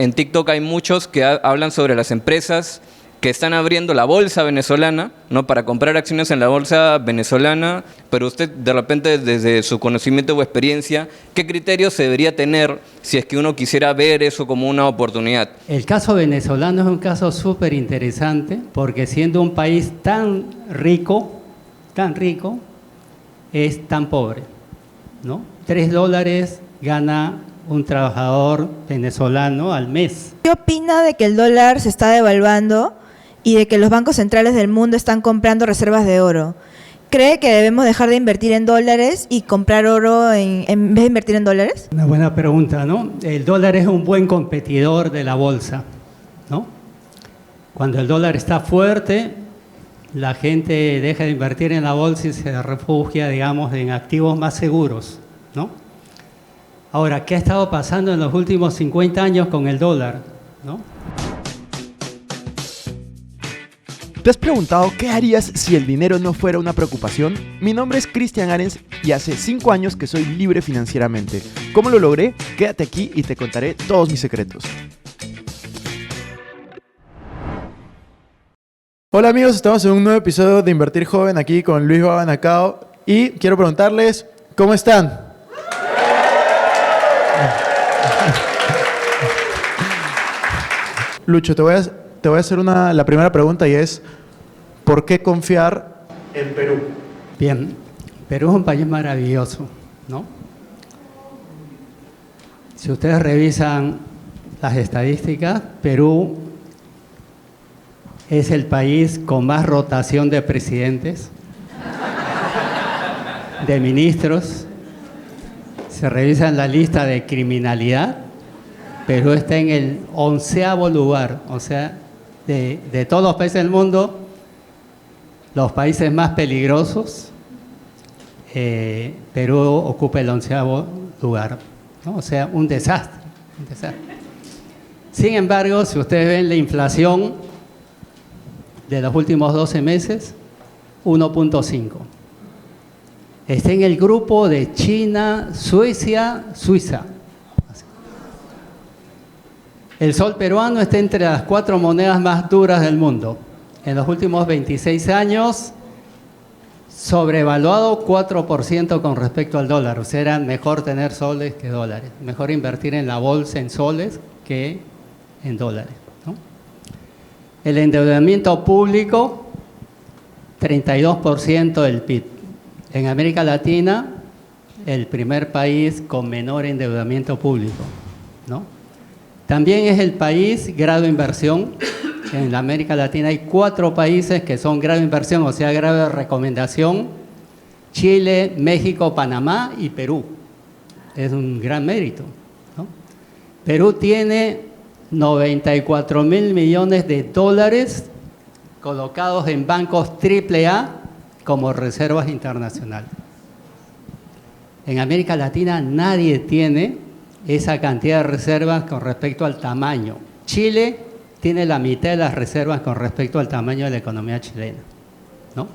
En TikTok hay muchos que hablan sobre las empresas que están abriendo la bolsa venezolana, ¿no? Para comprar acciones en la bolsa venezolana, pero usted de repente desde su conocimiento o experiencia, ¿qué criterios se debería tener si es que uno quisiera ver eso como una oportunidad? El caso venezolano es un caso súper interesante porque siendo un país tan rico, es tan pobre, ¿no? $3 gana un trabajador venezolano al mes. ¿Qué opina de que el dólar se está devaluando y de que los bancos centrales del mundo están comprando reservas de oro? ¿Cree que debemos dejar de invertir en dólares y comprar oro en vez de invertir en dólares? Una buena pregunta, ¿no? El dólar es un buen competidor de la bolsa, ¿no? Cuando el dólar está fuerte, la gente deja de invertir en la bolsa y se refugia, digamos, en activos más seguros, ¿no? Ahora, ¿qué ha estado pasando en los últimos 50 años con el dólar, ¿no? ¿Te has preguntado qué harías si el dinero no fuera una preocupación? Mi nombre es Cristian Arens y hace 5 años que soy libre financieramente. ¿Cómo lo logré? Quédate aquí y te contaré todos mis secretos. Hola amigos, estamos en un nuevo episodio de Invertir Joven aquí con Luis Babanacao y quiero preguntarles, ¿cómo están? Lucho, te voy a hacer la primera pregunta y es, ¿por qué confiar en Perú? Bien, Perú es un país maravilloso, ¿no? Si ustedes revisan las estadísticas, Perú es el país con más rotación de presidentes, de ministros. Se revisa la lista de criminalidad, Perú está en el 11º lugar, o sea, de todos los países del mundo, los países más peligrosos, Perú ocupa el 11º lugar, ¿no? O sea, un desastre, un desastre. Sin embargo, si ustedes ven la inflación de los últimos 12 meses, 1.5. Está en el grupo de China, Suecia, Suiza. El sol peruano está entre las 4 monedas más duras del mundo. En los últimos 26 años, sobrevaluado 4% con respecto al dólar. O sea, era mejor tener soles que dólares. Mejor invertir en la bolsa en soles que en dólares, ¿no? El endeudamiento público, 32% del PIB. En América Latina, el primer país con menor endeudamiento público, ¿no? También es el país grado de inversión. En la América Latina hay 4 países que son grado de inversión, o sea, grado de recomendación: Chile, México, Panamá y Perú. Es un gran mérito, ¿no? Perú tiene 94.000 millones de dólares colocados en bancos AAA como reservas internacionales. En América Latina nadie tiene esa cantidad de reservas con respecto al tamaño. Chile tiene la mitad de las reservas con respecto al tamaño de la economía chilena, ¿no?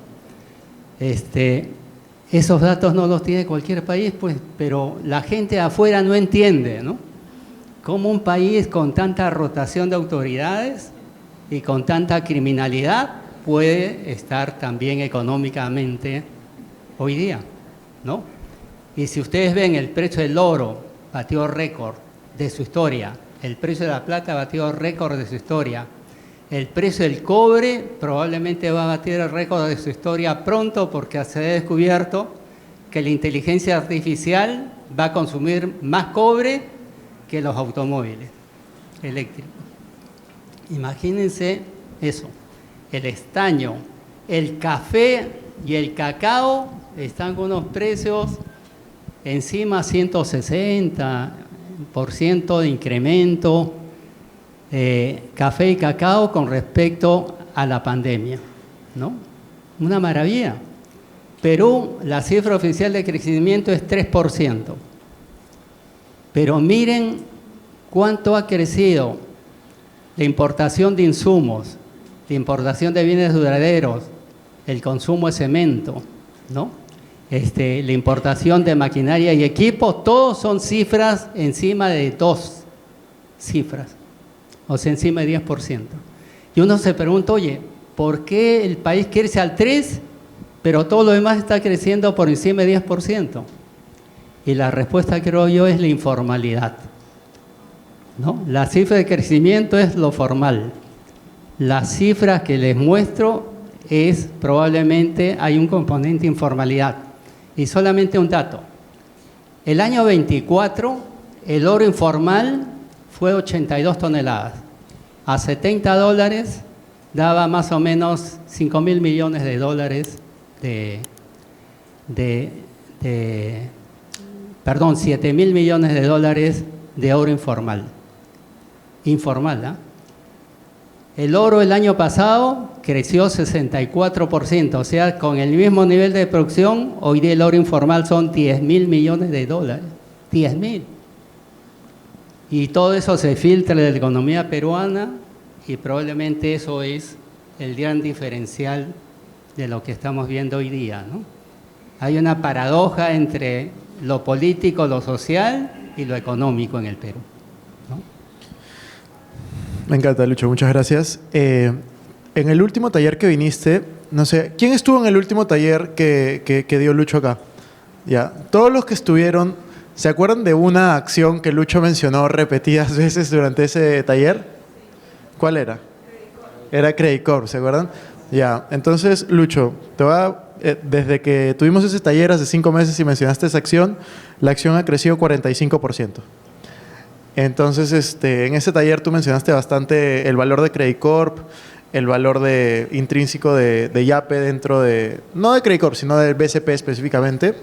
Esos datos no los tiene cualquier país, pues, pero la gente de afuera no entiende, ¿no? Cómo un país con tanta rotación de autoridades y con tanta criminalidad puede estar también económicamente hoy día, ¿no? Y si ustedes ven el precio del oro, batió récord de su historia, el precio de la plata batió récord de su historia, el precio del cobre probablemente va a batir el récord de su historia pronto porque se ha descubierto que la inteligencia artificial va a consumir más cobre que los automóviles eléctricos. Imagínense eso. El estaño, el café y el cacao están con unos precios encima 160% de incremento, café y cacao con respecto a la pandemia, ¿no? Una maravilla. Perú, la cifra oficial de crecimiento es 3%. Pero miren cuánto ha crecido la importación de insumos, la importación de bienes duraderos, el consumo de cemento, ¿no? La importación de maquinaria y equipo, todos son cifras encima de 2 cifras, o sea, encima de 10%. Y uno se pregunta, oye, ¿por qué el país crece al 3%, pero todo lo demás está creciendo por encima de 10%? Y la respuesta, creo yo, es la informalidad, ¿no? La cifra de crecimiento es lo formal. Las cifras que les muestro es probablemente hay un componente informalidad. Y solamente un dato. El año 24, el oro informal fue 82 toneladas. A $70 daba más o menos 5.000 millones de dólares perdón, 7.000 millones de dólares de oro informal. Informal, ¿eh? El oro el año pasado creció 64%, o sea, con el mismo nivel de producción, hoy día el oro informal son 10.000 millones de dólares. 10.000. Y todo eso se filtra de la economía peruana y probablemente eso es el gran diferencial de lo que estamos viendo hoy día, ¿no? Hay una paradoja entre lo político, lo social y lo económico en el Perú, ¿no? Me encanta, Lucho, muchas gracias. En el último taller que viniste, no sé, ¿quién estuvo en el último taller que dio Lucho acá? Ya, todos los que estuvieron, ¿se acuerdan de una acción que Lucho mencionó repetidas veces durante ese taller? ¿Cuál era? Era Credit Corp, ¿se acuerdan? Ya, entonces, Lucho, desde que tuvimos ese taller hace 5 meses y mencionaste esa acción, la acción ha crecido 45%. Entonces, en ese taller tú mencionaste bastante el valor de Credit Corp, el valor intrínseco de Yape dentro de, no de Credit Corp, sino del BCP específicamente.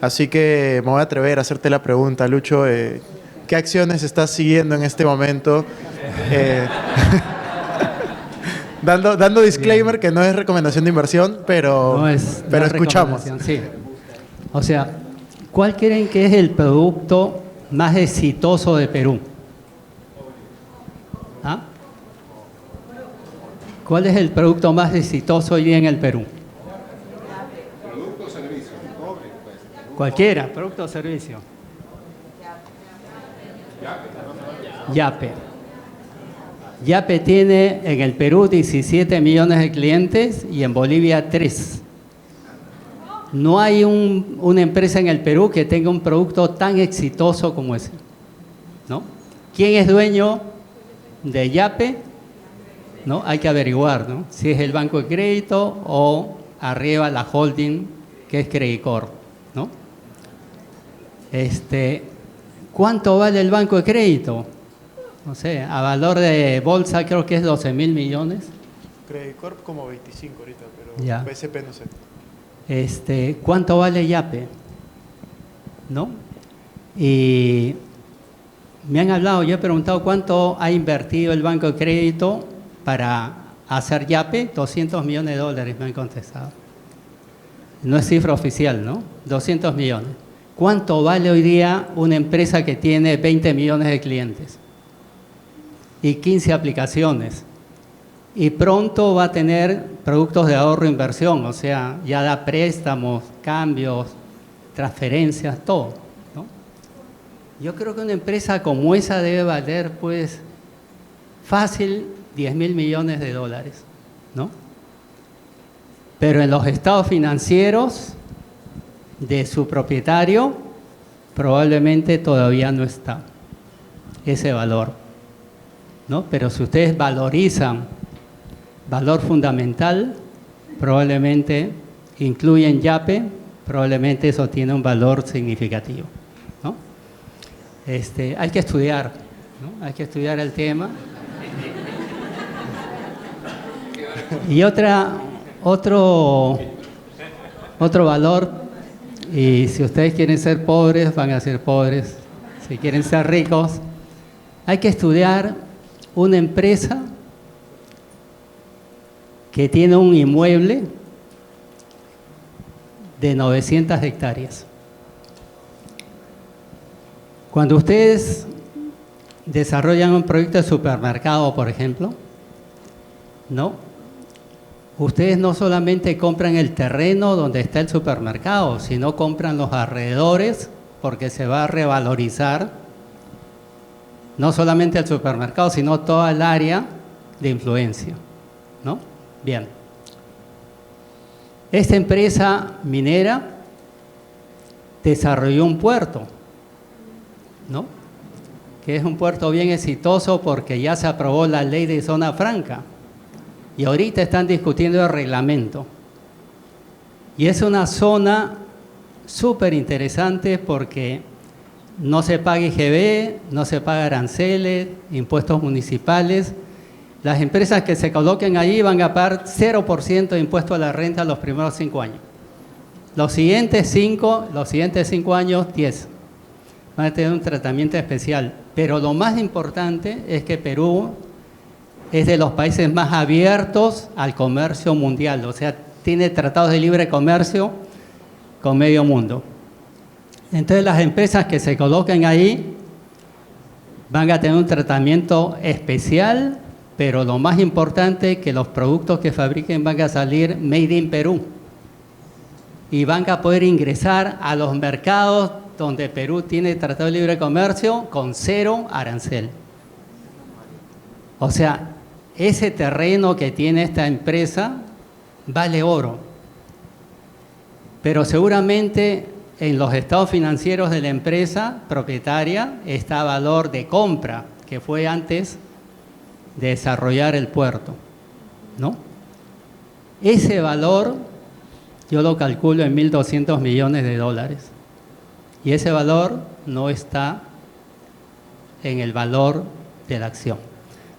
Así que me voy a atrever a hacerte la pregunta, Lucho, ¿qué acciones estás siguiendo en este momento? Dando disclaimer que no es recomendación de inversión, pero, no es escuchamos. Sí. O sea, ¿cuál creen que es el producto más exitoso de Perú? ¿Ah? ¿Cuál es el producto más exitoso hoy día en el Perú? Producto o servicio. Cualquiera, producto o servicio. Yape. Yape tiene en el Perú 17 millones de clientes y en Bolivia 3. No hay una empresa en el Perú que tenga un producto tan exitoso como ese, ¿no? ¿Quién es dueño de Yape? ¿No? Hay que averiguar, ¿no? Si es el banco de crédito o arriba la holding que es Credit Corp, ¿no? ¿Cuánto vale el banco de crédito? No sé, a valor de bolsa creo que es 12.000 millones. Credit Corp como 25 ahorita, pero ya. BCP no sé. ¿Cuánto vale Yape? ¿No? Y me han hablado, yo he preguntado cuánto ha invertido el banco de crédito para hacer Yape. 200 millones de dólares me han contestado. No es cifra oficial, ¿no? 200 millones. ¿Cuánto vale hoy día una empresa que tiene 20 millones de clientes y 15 aplicaciones? Y pronto va a tener productos de ahorro e inversión, o sea, ya da préstamos, cambios, transferencias, todo, ¿no? Yo creo que una empresa como esa debe valer, pues, fácil 10.000 millones de dólares, ¿no? Pero en los estados financieros de su propietario, probablemente todavía no está ese valor, ¿no? Pero si ustedes valorizan valor fundamental, probablemente incluyen Yape, probablemente eso tiene un valor significativo, ¿no? Hay que estudiar, ¿no? Hay que estudiar el tema. Y otro valor, y si ustedes quieren ser pobres, van a ser pobres. Si quieren ser ricos, hay que estudiar una empresa que tiene un inmueble de 900 hectáreas. Cuando ustedes desarrollan un proyecto de supermercado, por ejemplo, ¿no? Ustedes no solamente compran el terreno donde está el supermercado, sino compran los alrededores porque se va a revalorizar No solamente el supermercado, sino toda el área de influencia, ¿no? Bien. Esta empresa minera desarrolló un puerto, ¿no? Que es un puerto bien exitoso porque ya se aprobó la ley de zona franca y ahorita están discutiendo el reglamento. Y es una zona súper interesante porque no se paga IGB, no se paga aranceles, impuestos municipales. Las empresas que se coloquen allí van a pagar 0% de impuesto a la renta los primeros 5 años. Los siguientes 5 años, 10. Van a tener un tratamiento especial. Pero lo más importante es que Perú es de los países más abiertos al comercio mundial. O sea, tiene tratados de libre comercio con medio mundo. Entonces las empresas que se coloquen ahí van a tener un tratamiento especial, pero lo más importante es que los productos que fabriquen van a salir made in Perú y van a poder ingresar a los mercados donde Perú tiene tratado de libre comercio con 0 arancel. O sea, ese terreno que tiene esta empresa vale oro, pero seguramente en los estados financieros de la empresa propietaria está valor de compra, que fue antes de desarrollar el puerto, ¿no? Ese valor yo lo calculo en 1.200 millones de dólares y ese valor no está en el valor de la acción.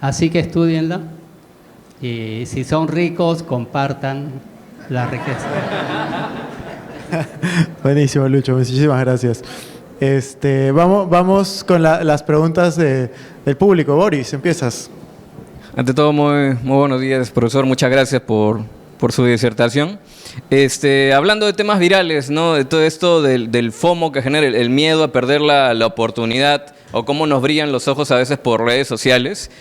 Así que estudienla y si son ricos, compartan la riqueza. Buenísimo, Lucho, muchísimas gracias. Vamos con las preguntas del público. Boris, empiezas. Ante todo, muy buenos días, profesor. Muchas gracias por su disertación. Hablando de temas virales, ¿no? De todo esto del FOMO que genera el miedo a perder la oportunidad o cómo nos brillan los ojos a veces por redes sociales.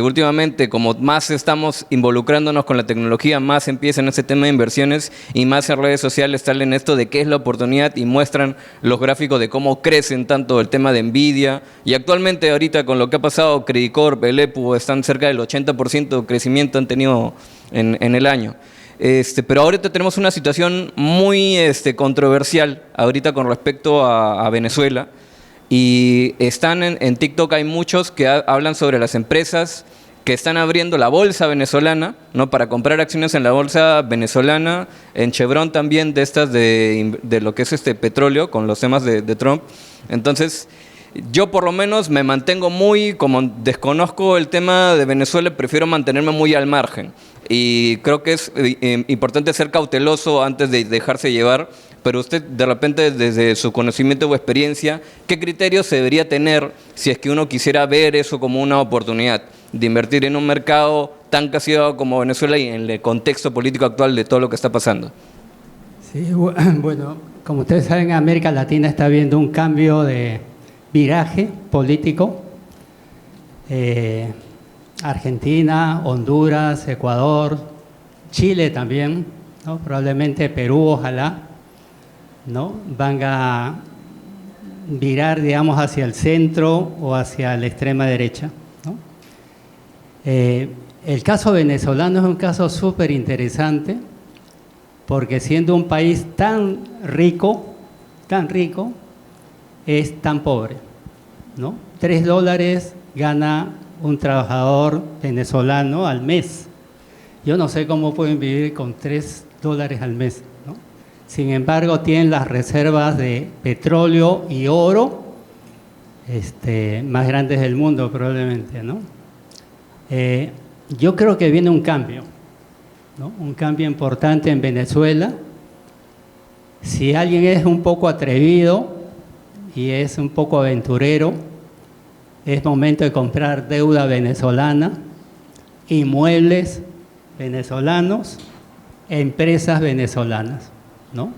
Últimamente, como más estamos involucrándonos con la tecnología, más empieza en este tema de inversiones y más en redes sociales salen esto de qué es la oportunidad y muestran los gráficos de cómo crecen tanto el tema de Nvidia y actualmente ahorita con lo que ha pasado, Credicorp Corp, el EPU están cerca del 80% de crecimiento han tenido en el año. Pero ahorita tenemos una situación muy controversial ahorita con respecto a Venezuela y están en TikTok, hay muchos que hablan sobre las empresas que están abriendo la bolsa venezolana, ¿no? Para comprar acciones en la bolsa venezolana, en Chevron también de estas de lo que es petróleo con los temas de Trump. Entonces, yo por lo menos me mantengo como desconozco el tema de Venezuela, prefiero mantenerme muy al margen. Y creo que es importante ser cauteloso antes de dejarse llevar, pero usted de repente desde su conocimiento o experiencia, ¿qué criterios se debería tener si es que uno quisiera ver eso como una oportunidad de invertir en un mercado tan castigado como Venezuela y en el contexto político actual de todo lo que está pasando? Sí, bueno, como ustedes saben, América Latina está viendo un cambio de viraje político. Argentina, Honduras, Ecuador, Chile también, ¿no? Probablemente Perú, ojalá, ¿no? Van a virar, digamos, hacia el centro o hacia la extrema derecha, ¿no? El caso venezolano es un caso súper interesante porque siendo un país tan rico, es tan pobre, ¿no? $3 gana un trabajador venezolano al mes. Yo no sé cómo pueden vivir con $3 al mes, ¿no? Sin embargo, tienen las reservas de petróleo y oro más grandes del mundo probablemente, ¿no? Yo creo que viene un cambio, ¿no? Un cambio importante en Venezuela. Si alguien es un poco atrevido y es un poco aventurero, es momento de comprar deuda venezolana, inmuebles venezolanos, empresas venezolanas, ¿no?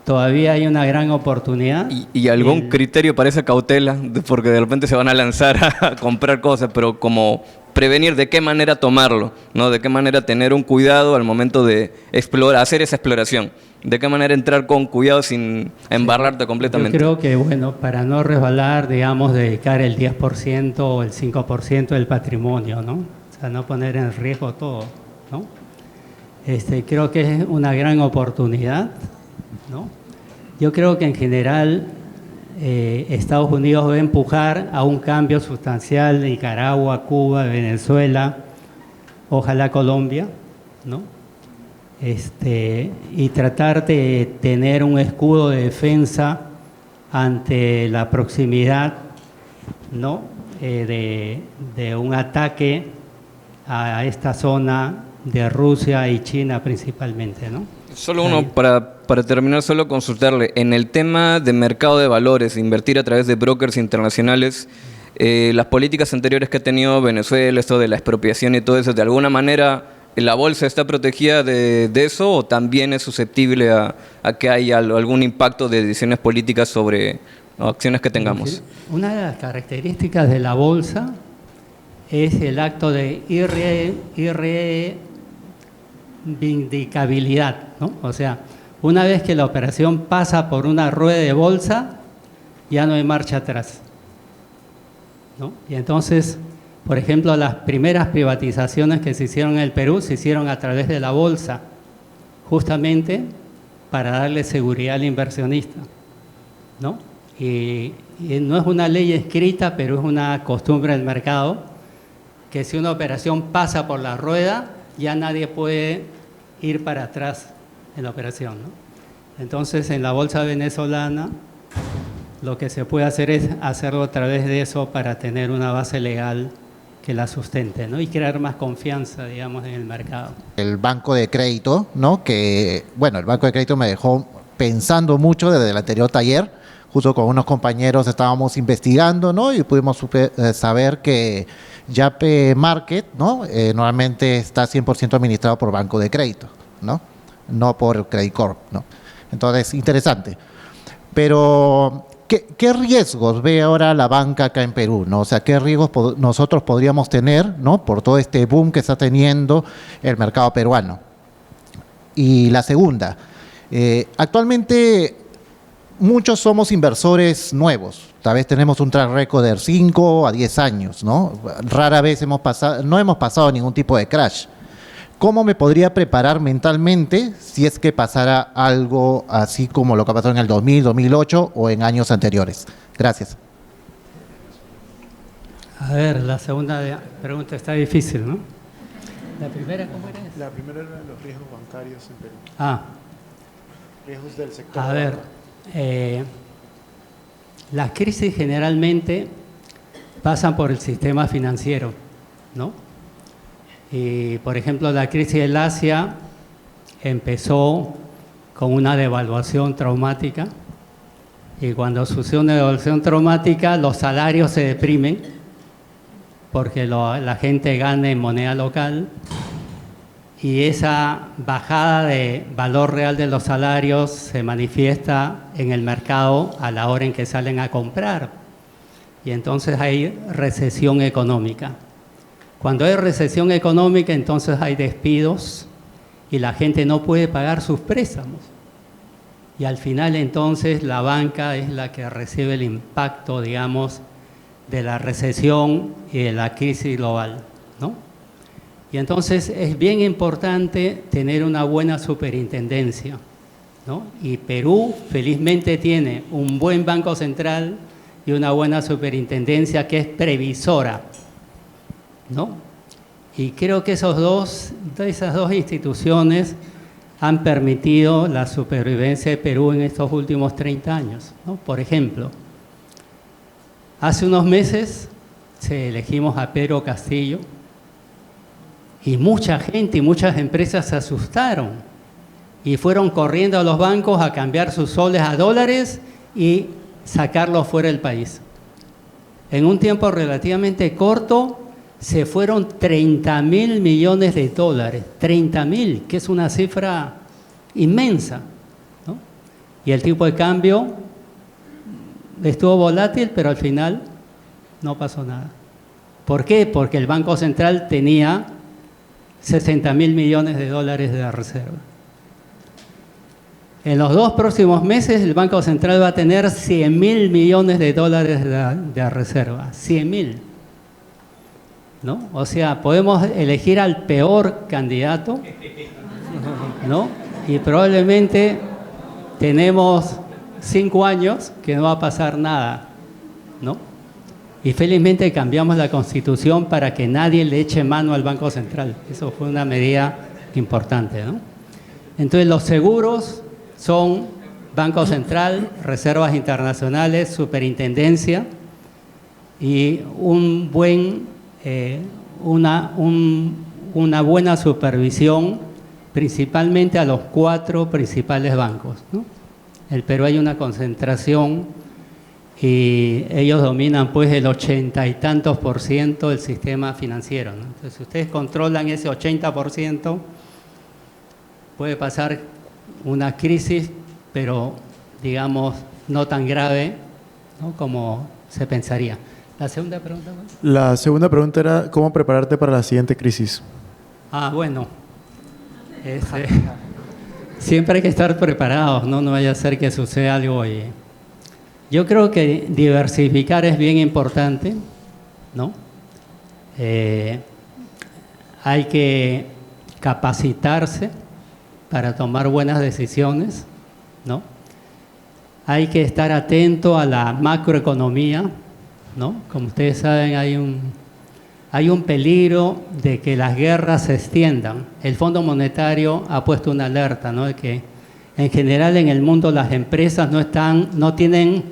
Todavía hay una gran oportunidad. ¿Y algún criterio para esa cautela? Porque de repente se van a lanzar a comprar cosas, pero como prevenir de qué manera tomarlo, ¿no? De qué manera tener un cuidado al momento de explorar, hacer esa exploración de qué manera entrar con cuidado sin embarrarte Yo completamente. creo que, bueno, para no resbalar, digamos, dedicar el 10% o el 5% del patrimonio, ¿no? O sea, no poner en riesgo todo, ¿no? Creo que es una gran oportunidad, ¿no? Yo creo que en general Estados Unidos va a empujar a un cambio sustancial de Nicaragua, Cuba, Venezuela, ojalá Colombia, ¿no? Y tratar de tener un escudo de defensa ante la proximidad, ¿no? de un ataque a esta zona de Rusia y China principalmente, ¿no? Solo uno, para terminar, solo consultarle. En el tema de mercado de valores, invertir a través de brokers internacionales, las políticas anteriores que ha tenido Venezuela, esto de la expropiación y todo eso, ¿de alguna manera la bolsa está protegida de eso o también es susceptible a que haya algún impacto de decisiones políticas sobre acciones que tengamos? Una de las características de la bolsa es el acto de irreivindicabilidad, ¿no? O sea, una vez que la operación pasa por una rueda de bolsa, ya no hay marcha atrás, ¿no? Y entonces, por ejemplo, las primeras privatizaciones que se hicieron en el Perú se hicieron a través de la bolsa, justamente para darle seguridad al inversionista, ¿no? Y no es una ley escrita, pero es una costumbre del mercado, que si una operación pasa por la rueda, ya nadie puede ir para atrás en la operación, ¿no? Entonces, en la bolsa venezolana, lo que se puede hacer es hacerlo a través de eso para tener una base legal que la sustente, ¿no? Y crear más confianza, digamos, en el mercado. El banco de crédito, ¿no? Que, bueno, el banco de crédito me dejó pensando mucho desde el anterior taller. Justo con unos compañeros estábamos investigando, ¿no? Y pudimos saber que Yape Market, ¿no? Normalmente está 100% administrado por banco de crédito, ¿no? No por Credit Corp, ¿no? Entonces, interesante. Pero ¿qué riesgos ve ahora la banca acá en Perú, ¿no? O sea, ¿qué riesgos nosotros podríamos tener, ¿no? Por todo este boom que está teniendo el mercado peruano. Y la segunda, actualmente muchos somos inversores nuevos. Tal vez tenemos un track record de 5 a 10 años, ¿no? Rara vez no hemos pasado ningún tipo de crash. ¿Cómo me podría preparar mentalmente si es que pasara algo así como lo que pasó en el 2000, 2008 o en años anteriores? Gracias. A ver, la segunda pregunta está difícil, ¿no? La primera, ¿cómo era? La primera era los riesgos bancarios en Perú. Riesgos del sector. A ver, las crisis generalmente pasan por el sistema financiero, ¿no? Y, por ejemplo, la crisis del Asia empezó con una devaluación traumática y cuando sucede una devaluación traumática los salarios se deprimen porque la gente gana en moneda local y esa bajada de valor real de los salarios se manifiesta en el mercado a la hora en que salen a comprar y entonces hay recesión económica. Cuando hay recesión económica, entonces hay despidos y la gente no puede pagar sus préstamos. Y al final, entonces, la banca es la que recibe el impacto, digamos, de la recesión y de la crisis global, ¿no? Y entonces es bien importante tener una buena superintendencia, ¿no? Y Perú, felizmente, tiene un buen banco central y una buena superintendencia que es previsora, ¿no? Y creo que esas dos instituciones han permitido la supervivencia de Perú en estos últimos 30 años, ¿no? Por ejemplo, hace unos meses elegimos a Pedro Castillo y mucha gente y muchas empresas se asustaron y fueron corriendo a los bancos a cambiar sus soles a dólares y sacarlos fuera del país. En un tiempo relativamente corto, se fueron 30.000 millones de dólares, 30.000, que es una cifra inmensa, ¿no? Y el tipo de cambio estuvo volátil, pero al final no pasó nada. ¿Por qué? Porque el Banco Central tenía 60.000 millones de dólares de reserva. En los 2 próximos meses el Banco Central va a tener 100.000 millones de dólares de reserva. 100.000. ¿No? O sea, podemos elegir al peor candidato, ¿no? Y probablemente tenemos 5 años que no va a pasar nada, ¿no? Y felizmente cambiamos la Constitución para que nadie le eche mano al Banco Central. Eso fue una medida importante, ¿no? Entonces, los seguros son Banco Central, reservas internacionales, superintendencia y una buena supervisión, principalmente a los 4 principales bancos, ¿no? En el Perú hay una concentración y ellos dominan pues el 80 y tantos % del sistema financiero, ¿no? Entonces, si ustedes controlan ese 80%, puede pasar una crisis, pero digamos no tan grave, ¿no?, como se pensaría. La segunda pregunta, ¿cuál? La segunda pregunta era cómo prepararte para la siguiente crisis. Bueno, siempre hay que estar preparados, ¿no? No vaya a ser que suceda algo. Yo creo que diversificar es bien importante, ¿no? Hay que capacitarse para tomar buenas decisiones, ¿no? Hay que estar atento a la macroeconomía, ¿no? Como ustedes saben, hay un peligro de que las guerras se extiendan. El Fondo Monetario ha puesto una alerta, ¿no?, de que en general en el mundo las empresas no tienen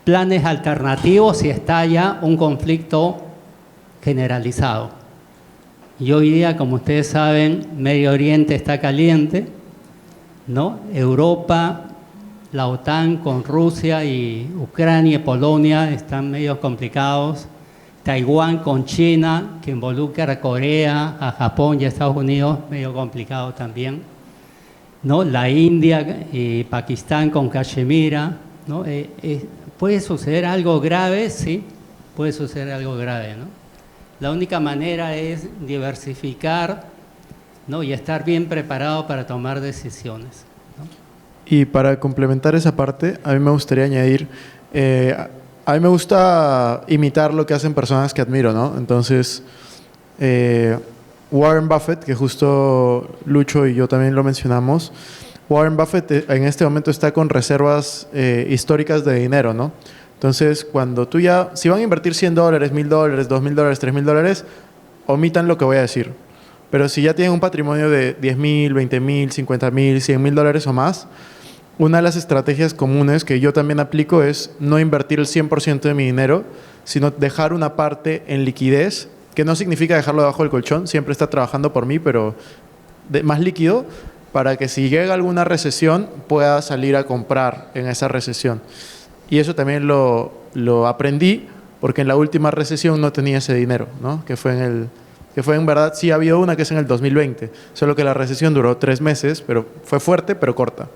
planes alternativos si estalla un conflicto generalizado. Y hoy día, como ustedes saben, Medio Oriente está caliente, ¿no? Europa, la OTAN con Rusia y Ucrania y Polonia están medio complicados. Taiwán con China, que involucra a Corea, a Japón y a Estados Unidos, medio complicado también, ¿no? La India y Pakistán con Cachemira, ¿no? ¿Puede suceder algo grave? Sí, puede suceder algo grave, ¿no? La única manera es diversificar, ¿no?, y estar bien preparado para tomar decisiones, ¿no? Y para complementar esa parte, a mí me gustaría añadir, a mí me gusta imitar lo que hacen personas que admiro, ¿no? Entonces, Warren Buffett, que justo Lucho y yo también lo mencionamos, Warren Buffett en este momento está con reservas históricas de dinero, ¿no? Entonces, si van a invertir $100, $1,000, $2,000, $3,000, omitan lo que voy a decir. Pero si ya tienen un patrimonio de $10,000, $20,000, $50,000, $100,000 o más, una de las estrategias comunes que yo también aplico es no invertir el 100% de mi dinero, sino dejar una parte en liquidez, que no significa dejarlo debajo del colchón, siempre está trabajando por mí, pero más líquido, para que si llega alguna recesión pueda salir a comprar en esa recesión. Y eso también lo aprendí porque en la última recesión no tenía ese dinero, ¿no? Que fue en verdad, sí ha habido una que es en el 2020, solo que la recesión duró 3 meses, pero fue fuerte, pero corta.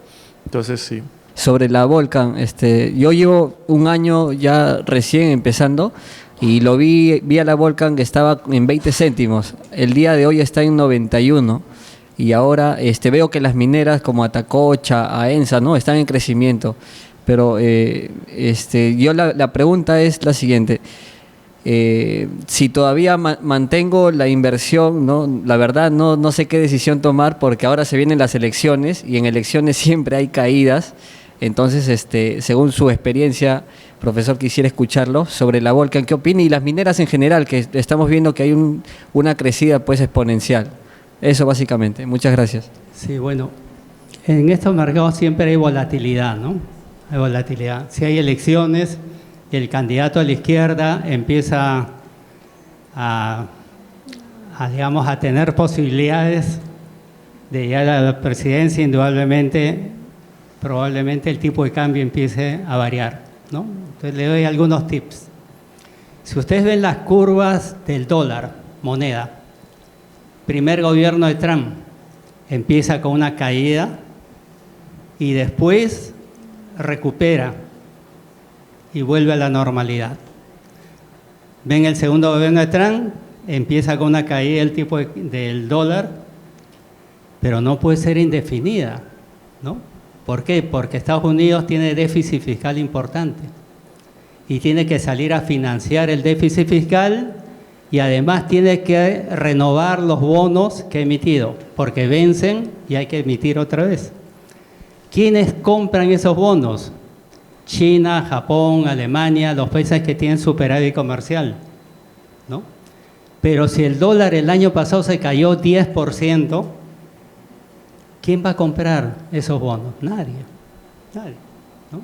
Entonces, sí. Sobre la Volcan, yo llevo un año ya recién empezando y lo vi a la Volcan que estaba en 20 céntimos. El día de hoy está en 91 y ahora veo que las mineras como Atacocha, Aensa, ¿no?, están en crecimiento. Pero yo la pregunta es la siguiente. Si todavía mantengo la inversión, ¿no?, la verdad no sé qué decisión tomar porque ahora se vienen las elecciones y en elecciones siempre hay caídas. Entonces, según su experiencia, profesor, quisiera escucharlo sobre la Volcan. ¿Qué opina? Y las mineras en general, que estamos viendo que hay una crecida pues exponencial. Eso básicamente. Muchas gracias. Sí, bueno, en estos mercados siempre hay volatilidad, ¿no? Hay volatilidad. Si hay elecciones, el candidato a la izquierda empieza a tener posibilidades de llegar a la presidencia, indudablemente, probablemente el tipo de cambio empiece a variar, ¿no? Entonces le doy algunos tips. Si ustedes ven las curvas del dólar, moneda, primer gobierno de Trump empieza con una caída y después recupera y vuelve a la normalidad. Ven el segundo gobierno de Trump, empieza con una caída del tipo del dólar, pero no puede ser indefinida, ¿no? ¿Por qué? Porque Estados Unidos tiene déficit fiscal importante y tiene que salir a financiar el déficit fiscal y además tiene que renovar los bonos que ha emitido, porque vencen y hay que emitir otra vez. ¿Quiénes compran esos bonos? China, Japón, Alemania, los países que tienen superávit comercial, ¿no? Pero si el dólar el año pasado se cayó 10%, ¿quién va a comprar esos bonos? Nadie, ¿no?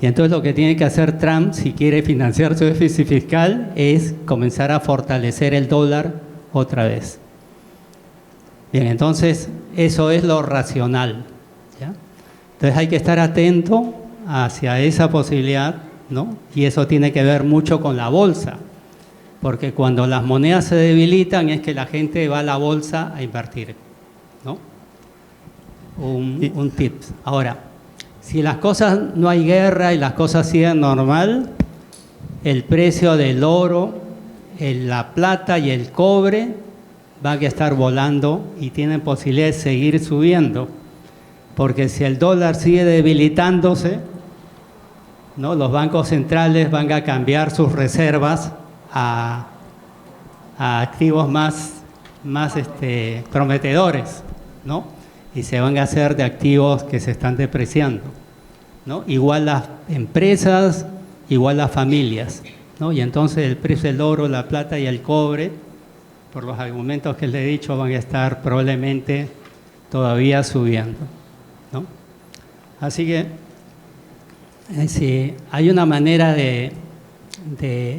Y entonces lo que tiene que hacer Trump, si quiere financiar su déficit fiscal, es comenzar a fortalecer el dólar otra vez. Bien, entonces eso es lo racional, ¿ya? Entonces hay que estar atento hacia esa posibilidad, ¿no? Y eso tiene que ver mucho con la bolsa, porque cuando las monedas se debilitan es que la gente va a la bolsa a invertir, ¿no? Un tip. Ahora, si las cosas, no hay guerra y las cosas siguen normal, el precio del oro, la plata y el cobre van a estar volando y tienen posibilidad de seguir subiendo, porque si el dólar sigue debilitándose, ¿no? Los bancos centrales van a cambiar sus reservas a activos más prometedores, ¿no? Y se van a hacer de activos que se están depreciando, ¿no? Igual las empresas, igual las familias, ¿no? Y entonces el precio del oro, la plata y el cobre, por los argumentos que les he dicho, van a estar probablemente todavía subiendo, ¿no? Así que sí, hay una manera de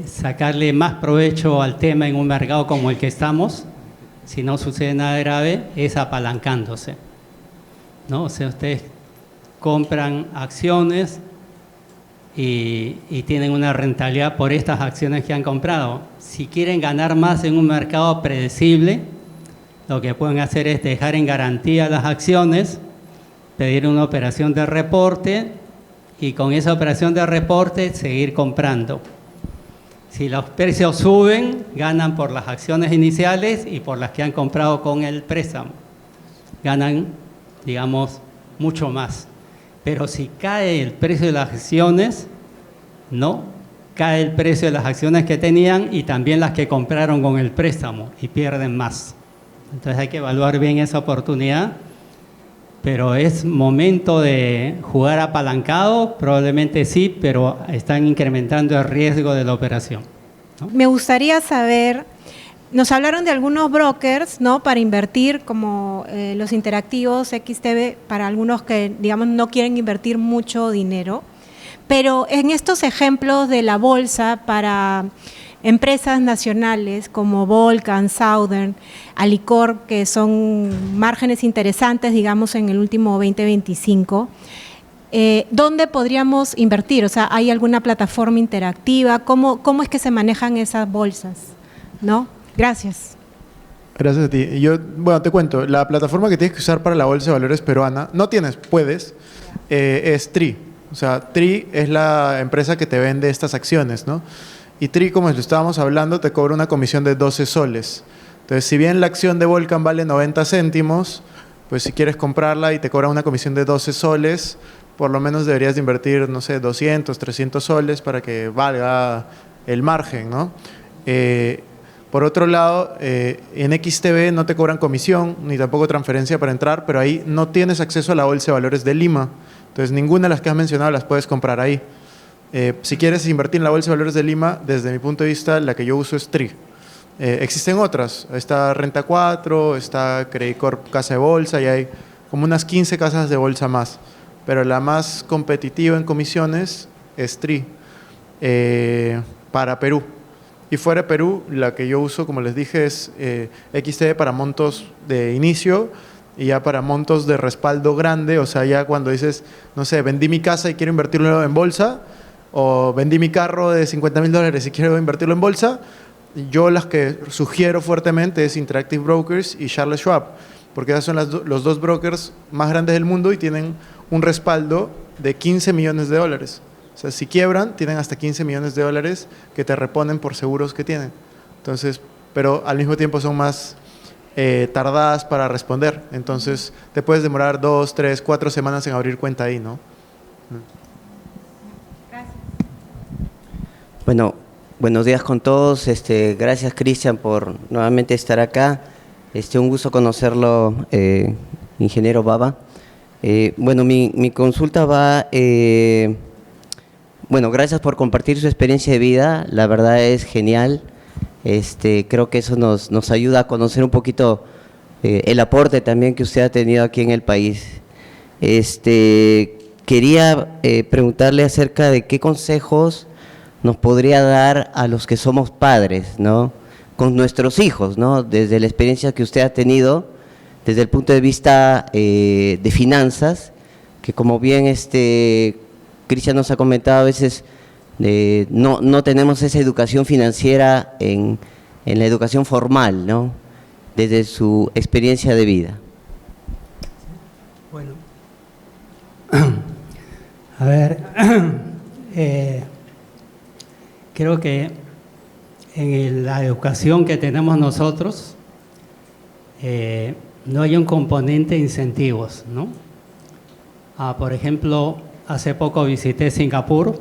sacarle más provecho al tema en un mercado como el que estamos, si no sucede nada grave, es apalancándose, ¿no? O sea, ustedes compran acciones y tienen una rentabilidad por estas acciones que han comprado. Si quieren ganar más en un mercado predecible, lo que pueden hacer es dejar en garantía las acciones, pedir una operación de reporte y con esa operación de reporte seguir comprando. Si los precios suben, ganan por las acciones iniciales y por las que han comprado con el préstamo. Ganan, digamos, mucho más. Pero si cae el precio de las acciones, no, cae el precio de las acciones que tenían y también las que compraron con el préstamo y pierden más. Entonces hay que evaluar bien esa oportunidad, pero es momento de jugar apalancado, probablemente sí, pero están incrementando el riesgo de la operación, ¿no? Me gustaría saber, nos hablaron de algunos brokers, ¿no?, para invertir, como los interactivos XTB, para algunos que, digamos, no quieren invertir mucho dinero, pero en estos ejemplos de la bolsa para empresas nacionales como Volcan, Southern, Alicor, que son márgenes interesantes, digamos, en el último 2025, ¿dónde podríamos invertir? O sea, ¿hay alguna plataforma interactiva? ¿Cómo es que se manejan esas bolsas? ¿No? Gracias. Gracias a ti. Bueno, te cuento, la plataforma que tienes que usar para la Bolsa de Valores peruana, puedes, es TRI. O sea, TRI es la empresa que te vende estas acciones, ¿no? Y TRI, como lo estábamos hablando, te cobra una comisión de 12 soles. Entonces, si bien la acción de Volcan vale 90 céntimos, pues si quieres comprarla y te cobra una comisión de 12 soles, por lo menos deberías de invertir, no sé, 200, 300 soles para que valga el margen, ¿no? Por otro lado, en XTB no te cobran comisión ni tampoco transferencia para entrar, pero ahí no tienes acceso a la Bolsa de Valores de Lima. Entonces, ninguna de las que has mencionado las puedes comprar ahí. Si quieres invertir en la Bolsa de Valores de Lima, desde mi punto de vista, la que yo uso es TRI. Existen otras. Está Renta 4, está Credit Corp Casa de Bolsa y hay como unas 15 casas de bolsa más. Pero la más competitiva en comisiones es TRI para Perú. Y fuera de Perú, la que yo uso, como les dije, es XTB para montos de inicio y ya para montos de respaldo grande. O sea, ya cuando dices, no sé, vendí mi casa y quiero invertirlo en bolsa, o vendí mi carro de $50,000 y quiero invertirlo en bolsa, yo las que sugiero fuertemente es Interactive Brokers y Charles Schwab, porque esos son los dos brokers más grandes del mundo y tienen un respaldo de $15 millones. O sea, si quiebran, tienen hasta $15 millones que te reponen por seguros que tienen. Entonces, pero al mismo tiempo son más tardadas para responder. Entonces, te puedes demorar 2, 3, 4 semanas en abrir cuenta ahí, ¿no? Bueno, buenos días con todos. Gracias, Cristian, por nuevamente estar acá. Un gusto conocerlo, ingeniero Baba. Bueno, mi consulta va... bueno, gracias por compartir su experiencia de vida. La verdad es genial. Creo que eso nos ayuda a conocer un poquito el aporte también que usted ha tenido aquí en el país. Quería preguntarle acerca de qué consejos nos podría dar a los que somos padres, ¿no? Con nuestros hijos, ¿no? Desde la experiencia que usted ha tenido, desde el punto de vista de finanzas, que como bien Cristian nos ha comentado, a veces no tenemos esa educación financiera en la educación formal, ¿no? Desde su experiencia de vida. Bueno, a ver, creo que en la educación que tenemos nosotros no hay un componente de incentivos, ¿no? Por ejemplo, hace poco visité Singapur,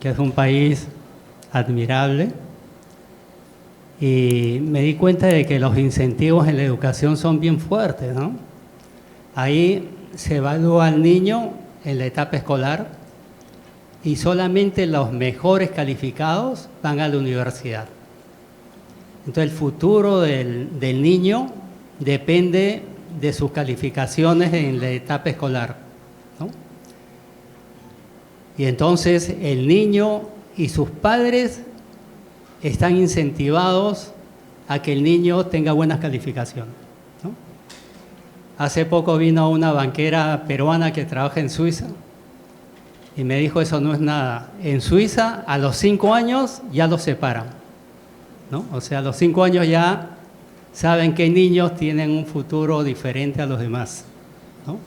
que es un país admirable, y me di cuenta de que los incentivos en la educación son bien fuertes, ¿no? Ahí se evalúa al niño en la etapa escolar y solamente los mejores calificados van a la universidad. Entonces el futuro del niño depende de sus calificaciones en la etapa escolar, ¿no? Y entonces el niño y sus padres están incentivados a que el niño tenga buenas calificaciones, ¿no? Hace poco vino una banquera peruana que trabaja en Suiza y me dijo, eso no es nada. En Suiza a los 5 años ya los separan, ¿no? O sea, a los 5 años ya saben que niños tienen un futuro diferente a los demás, ¿no?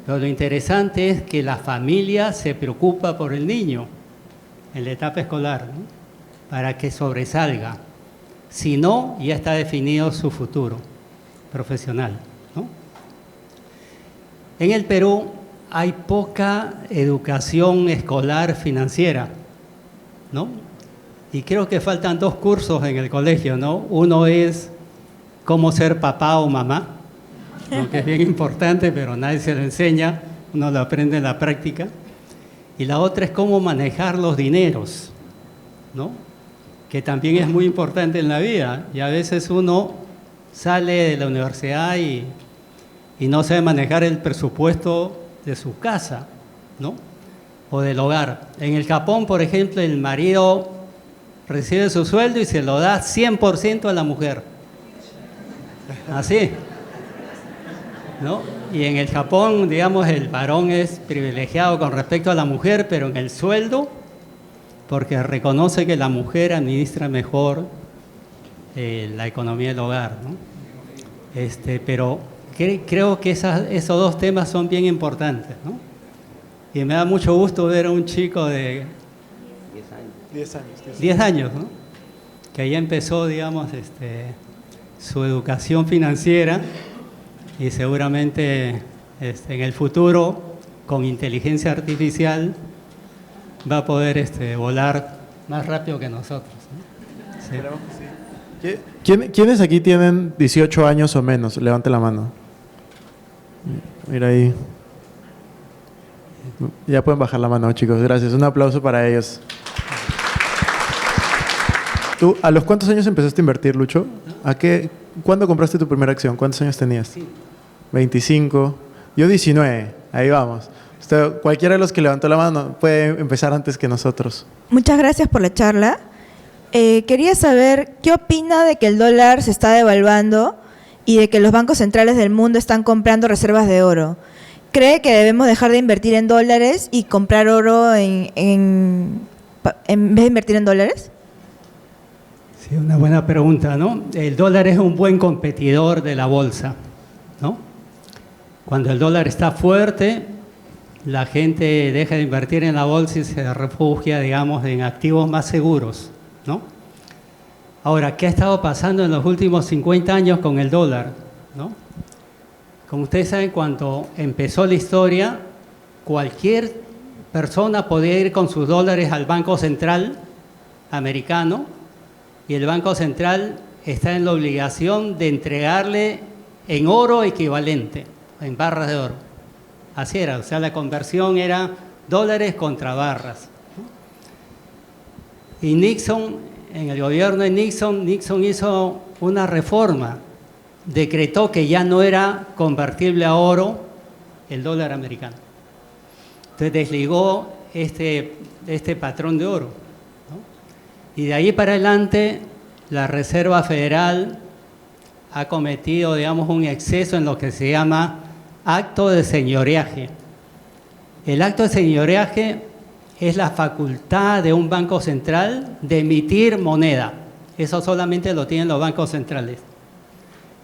Pero lo interesante es que la familia se preocupa por el niño en la etapa escolar, ¿no? Para que sobresalga. Si no, ya está definido su futuro profesional, ¿no? En el Perú hay poca educación escolar financiera, ¿no? Y creo que faltan 2 cursos en el colegio, ¿no? Uno es cómo ser papá o mamá, ¿no? Que es bien importante, pero nadie se lo enseña, uno lo aprende en la práctica. Y la otra es cómo manejar los dineros, ¿no? Que también es muy importante en la vida. Y a veces uno sale de la universidad y no sabe manejar el presupuesto de su casa, ¿no? O del hogar. En el Japón, por ejemplo, el marido recibe su sueldo y se lo da 100% a la mujer. Así, ¿no? Y en el Japón, digamos, el varón es privilegiado con respecto a la mujer, pero en el sueldo, porque reconoce que la mujer administra mejor la economía del hogar, ¿no? Pero creo que esos 2 temas son bien importantes, ¿no? Y me da mucho gusto ver a un chico de 10 años, ¿no? Que ya empezó, digamos, su educación financiera y seguramente en el futuro, con inteligencia artificial, va a poder volar más rápido que nosotros, ¿no? Sí. ¿Quiénes aquí tienen 18 años o menos? Levante la mano. Mira ahí. Ya pueden bajar la mano, chicos. Gracias. Un aplauso para ellos. ¿Tú a los cuántos años empezaste a invertir, Lucho? ¿Cuándo compraste tu primera acción? ¿Cuántos años tenías? Sí. 25. Yo 19. Ahí vamos. Cualquiera de los que levantó la mano puede empezar antes que nosotros. Muchas gracias por la charla. Quería saber qué opina de que el dólar se está devaluando y de que los bancos centrales del mundo están comprando reservas de oro. ¿Cree que debemos dejar de invertir en dólares y comprar oro en vez de invertir en dólares? Sí, una buena pregunta, ¿no? El dólar es un buen competidor de la bolsa, ¿no? Cuando el dólar está fuerte, la gente deja de invertir en la bolsa y se refugia, digamos, en activos más seguros, ¿no? Ahora, ¿qué ha estado pasando en los últimos 50 años con el dólar? ¿No? Como ustedes saben, cuando empezó la historia, cualquier persona podía ir con sus dólares al Banco Central americano y el Banco Central está en la obligación de entregarle en oro equivalente, en barras de oro. Así era, o sea, la conversión era dólares contra barras. Y Nixon, en el gobierno de Nixon hizo una reforma, decretó que ya no era convertible a oro el dólar americano. Entonces desligó este patrón de oro, ¿no? Y de ahí para adelante la Reserva Federal ha cometido, digamos, un exceso en lo que se llama acto de señoreaje. El acto de señoreaje es la facultad de un banco central de emitir moneda. Eso solamente lo tienen los bancos centrales.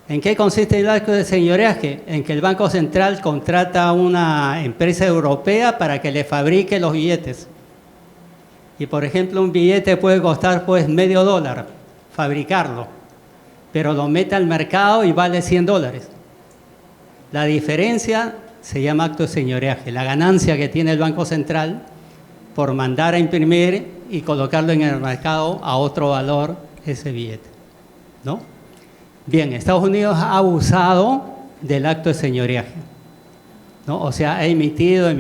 ¿En qué consiste el acto de señoreaje? En que el Banco Central contrata a una empresa europea para que le fabrique los billetes. Y por ejemplo, un billete puede costar pues $0.50 fabricarlo, pero lo mete al mercado y vale $100. La diferencia se llama acto de señoreaje, la ganancia que tiene el Banco Central por mandar a imprimir y colocarlo en el mercado a otro valor ese billete, ¿no? Bien, Estados Unidos ha abusado del acto de señoreaje, ¿no? O sea, ha emitido,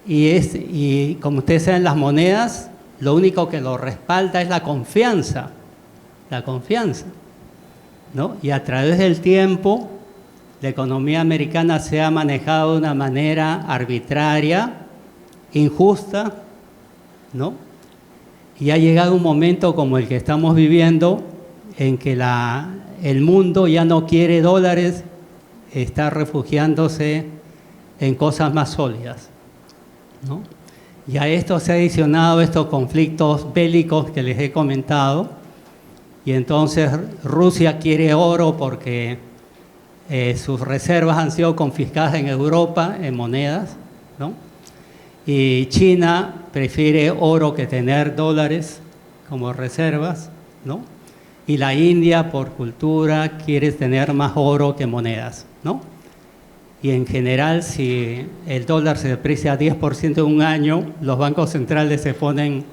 y como ustedes saben, las monedas, lo único que lo respalda es la confianza, ¿no? Y a través del tiempo, la economía americana se ha manejado de una manera arbitraria, injusta, ¿no? Y ha llegado un momento como el que estamos viviendo, en que el mundo ya no quiere dólares, está refugiándose en cosas más sólidas, ¿no? Y a esto se ha adicionado estos conflictos bélicos que les he comentado, y entonces Rusia quiere oro porque sus reservas han sido confiscadas en Europa en monedas, ¿no? Y China prefiere oro que tener dólares como reservas, ¿no? Y la India, por cultura, quiere tener más oro que monedas, ¿no? Y en general, si el dólar se deprecia 10% en un año, los bancos centrales se ponen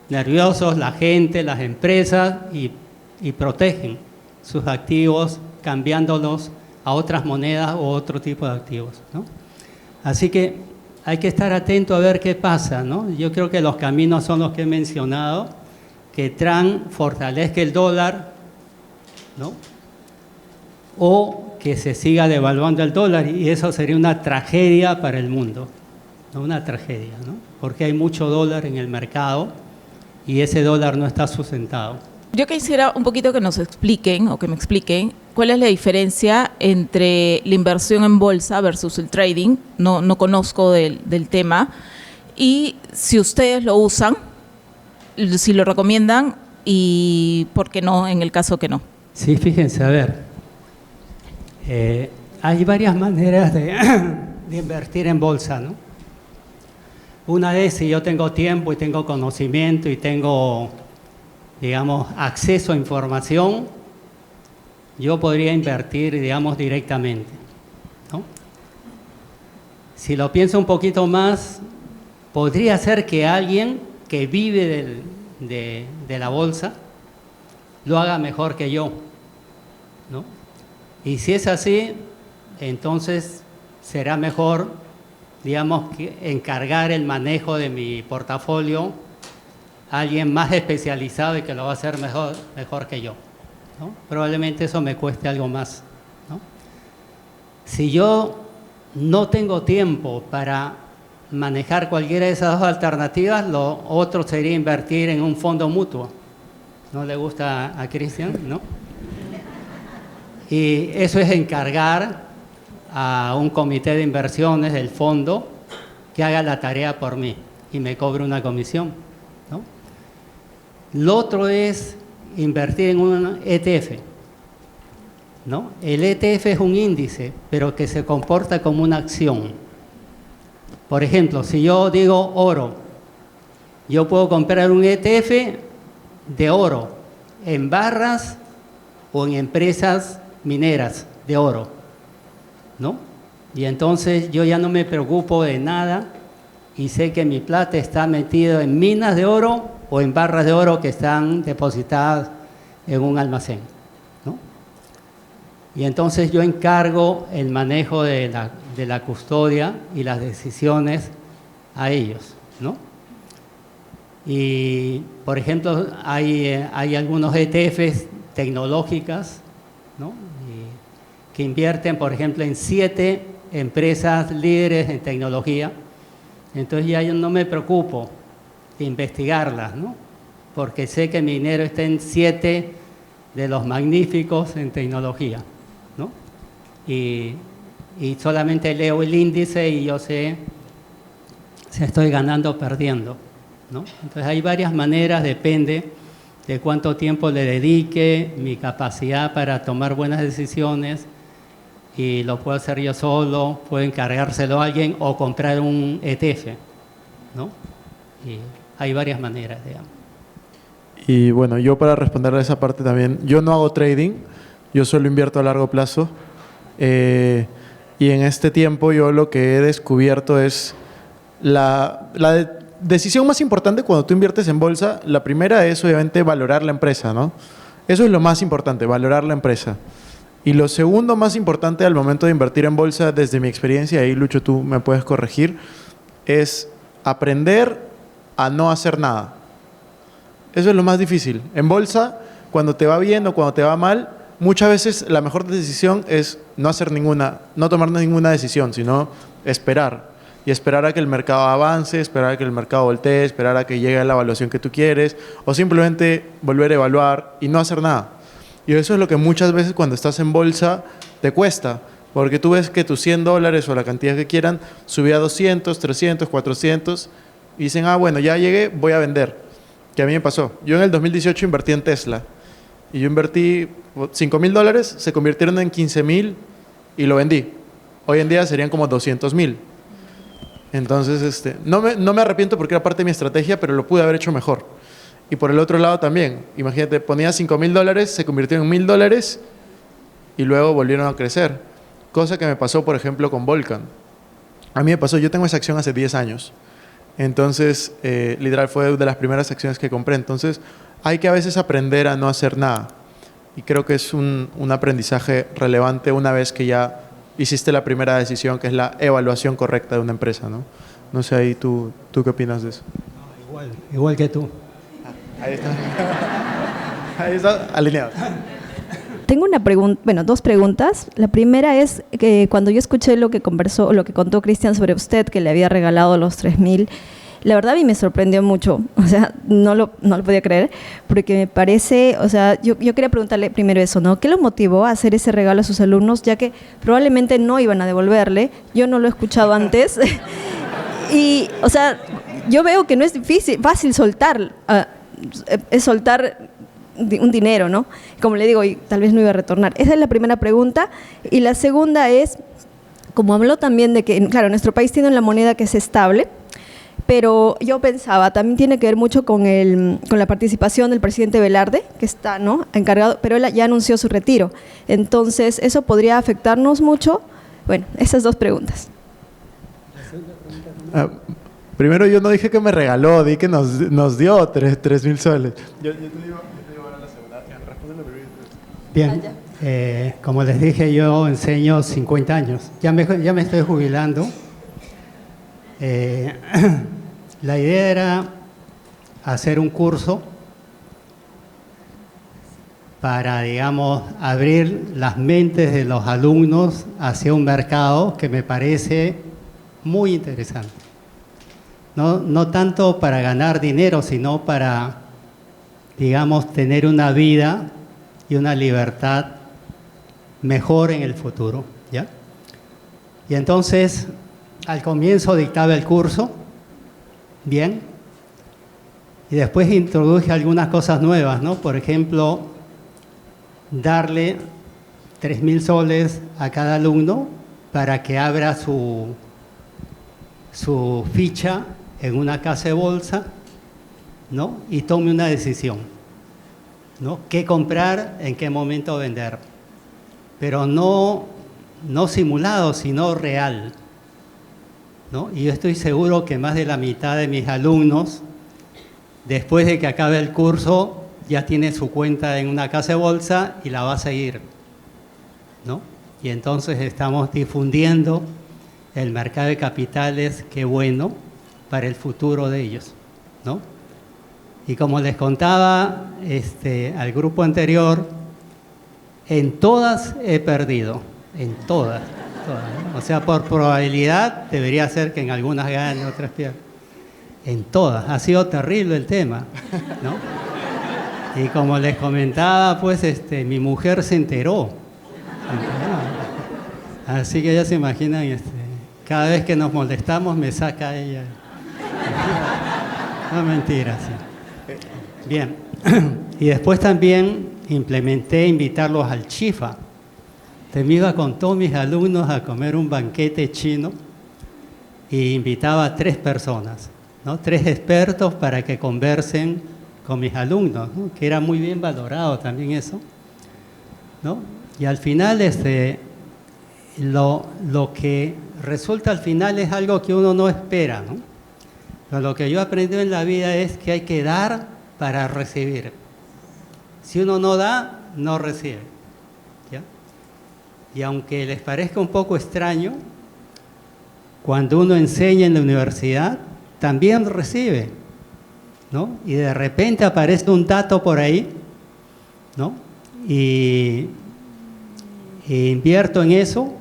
nerviosos, la gente, las empresas, y protegen sus activos cambiándolos a otras monedas o otro tipo de activos, ¿no? Así que hay que estar atento a ver qué pasa, ¿no? Yo creo que los caminos son los que he mencionado, que Trump fortalezca el dólar, ¿no? O que se siga devaluando el dólar, y eso sería una tragedia para el mundo, ¿no? Una tragedia, ¿no? Porque hay mucho dólar en el mercado y ese dólar no está sustentado. Yo quisiera un poquito que nos expliquen, o que me expliquen, cuál es la diferencia entre la inversión en bolsa versus el trading. No conozco del tema. Y si ustedes lo usan, si lo recomiendan, y por qué no en el caso que no. Sí, fíjense, a ver, hay varias maneras de invertir en bolsa, ¿no? Una es, si yo tengo tiempo y tengo conocimiento y tengo, digamos, acceso a información, yo podría invertir, digamos, directamente, ¿no? Si lo pienso un poquito más, podría ser que alguien que vive de la bolsa lo haga mejor que yo, ¿no? Y si es así, entonces será mejor, digamos, que encargar el manejo de mi portafolio a alguien más especializado y que lo va a hacer mejor que yo, ¿no? Probablemente eso me cueste algo más, ¿no? Si yo no tengo tiempo para manejar cualquiera de esas dos alternativas, lo otro sería invertir en un fondo mutuo. ¿No le gusta a Cristian, no? Y eso es encargar a un comité de inversiones del fondo que haga la tarea por mí y me cobre una comisión, ¿no? Lo otro es invertir en un ETF, ¿no? El ETF es un índice, pero que se comporta como una acción. Por ejemplo, si yo digo oro, yo puedo comprar un ETF de oro en barras o en empresas mineras de oro, ¿no? Y entonces yo ya no me preocupo de nada y sé que mi plata está metida en minas de oro o en barras de oro que están depositadas en un almacén, ¿no? Y entonces yo encargo el manejo de la custodia y las decisiones a ellos, ¿no? Y, por ejemplo, hay algunos ETFs tecnológicas, ¿no? Que invierten, por ejemplo, en 7 empresas líderes en tecnología. Entonces ya yo no me preocupo de investigarlas, ¿no? Porque sé que mi dinero está en 7 de los magníficos en tecnología, ¿no? Y solamente leo el índice y yo sé si estoy ganando o perdiendo, ¿no? Entonces hay varias maneras, depende de cuánto tiempo le dedique, mi capacidad para tomar buenas decisiones, y lo puedo hacer yo solo, puedo encargárselo a alguien o comprar un ETF, ¿no? Y hay varias maneras, digamos. Y bueno, yo para responder a esa parte también, yo no hago trading, yo solo invierto a largo plazo. Y en este tiempo yo lo que he descubierto es la decisión más importante cuando tú inviertes en bolsa. La primera es obviamente valorar la empresa, ¿no? Eso es lo más importante, valorar la empresa. Y lo segundo más importante al momento de invertir en bolsa, desde mi experiencia, ahí Lucho tú me puedes corregir, es aprender a no hacer nada. Eso es lo más difícil. En bolsa, cuando te va bien o cuando te va mal, muchas veces la mejor decisión es no tomar ninguna decisión, sino esperar. Y esperar a que el mercado avance, esperar a que el mercado voltee, esperar a que llegue a la evaluación que tú quieres, o simplemente volver a evaluar y no hacer nada. Y eso es lo que muchas veces cuando estás en bolsa te cuesta, porque tú ves que tus $100 o la cantidad que quieran subía a 200, 300, 400 y dicen, bueno, ya llegué, voy a vender. Que a mí me pasó. Yo en el 2018 invertí en Tesla y yo invertí $5,000, se convirtieron en 15,000 y lo vendí. Hoy en día serían como 200,000. Entonces, no me arrepiento porque era parte de mi estrategia, pero lo pude haber hecho mejor. Y por el otro lado también, imagínate, ponía $5,000, se convirtieron en $1,000 y luego volvieron a crecer. Cosa que me pasó, por ejemplo, con Volcan. A mí me pasó, yo tengo esa acción hace 10 años. Entonces, literal fue de las primeras acciones que compré. Entonces, hay que a veces aprender a no hacer nada. Y creo que es un aprendizaje relevante una vez que ya hiciste la primera decisión, que es la evaluación correcta de una empresa, ¿no? No sé, ahí tú qué opinas de eso. Igual que tú. Ahí está. Ahí está, alineado. Tengo una pregunta, bueno, 2 preguntas. La primera es que cuando yo escuché lo que contó Cristian sobre usted, que le había regalado los 3,000, la verdad a mí me sorprendió mucho. O sea, no lo podía creer, porque me parece, o sea, yo quería preguntarle primero eso, ¿no? ¿Qué lo motivó a hacer ese regalo a sus alumnos, ya que probablemente no iban a devolverle? Yo no lo he escuchado antes. Y, o sea, yo veo que no es fácil soltar, es soltar un dinero, ¿no? Como le digo, y tal vez no iba a retornar. Esa es la primera pregunta. Y la segunda es, como habló también de que, claro, nuestro país tiene una moneda que es estable, pero yo pensaba, también tiene que ver mucho con la participación del presidente Velarde, que está, ¿no?, encargado, pero él ya anunció su retiro. Entonces, ¿eso podría afectarnos mucho? Bueno, esas 2 preguntas. Primero, yo no dije que me regaló, di que nos dio 3,000 soles. Yo te digo ahora la segunda. Respóndeme primero. Bien, como les dije, yo enseño 50 años. Ya me estoy jubilando. La idea era hacer un curso para, digamos, abrir las mentes de los alumnos hacia un mercado que me parece muy interesante. No tanto para ganar dinero, sino para, digamos, tener una vida y una libertad mejor en el futuro, ¿ya? Y entonces, al comienzo dictaba el curso, bien, y después introduje algunas cosas nuevas, ¿no? Por ejemplo, darle 3,000 soles a cada alumno para que abra su ficha en una casa de bolsa, ¿no?, y tome una decisión, ¿no? Qué comprar, en qué momento vender. Pero no simulado, sino real, ¿no? Y yo estoy seguro que más de la mitad de mis alumnos, después de que acabe el curso, ya tiene su cuenta en una casa de bolsa y la va a seguir, ¿no? Y entonces estamos difundiendo el mercado de capitales, qué bueno, para el futuro de ellos, ¿no? Y como les contaba al grupo anterior, en todas he perdido, en todas, ¿no? O sea, por probabilidad debería ser que en algunas gane, otras pierdan. En todas, ha sido terrible el tema, ¿no? Y como les comentaba, pues mi mujer se enteró. Así que ya se imaginan, cada vez que nos molestamos me saca ella. No, mentira, sí. Bien. Y después también implementé invitarlos al chifa. Me iba con todos mis alumnos a comer un banquete chino y invitaba a 3 personas, ¿no? 3 expertos para que conversen con mis alumnos, ¿no? Que era muy bien valorado también eso, ¿no? Y al final lo que resulta al final es algo que uno no espera, ¿no? Pero lo que yo he aprendido en la vida es que hay que dar para recibir. Si uno no da, no recibe, ¿ya? Y aunque les parezca un poco extraño, cuando uno enseña en la universidad, también recibe, ¿no? Y de repente aparece un dato por ahí, ¿no? Y invierto en eso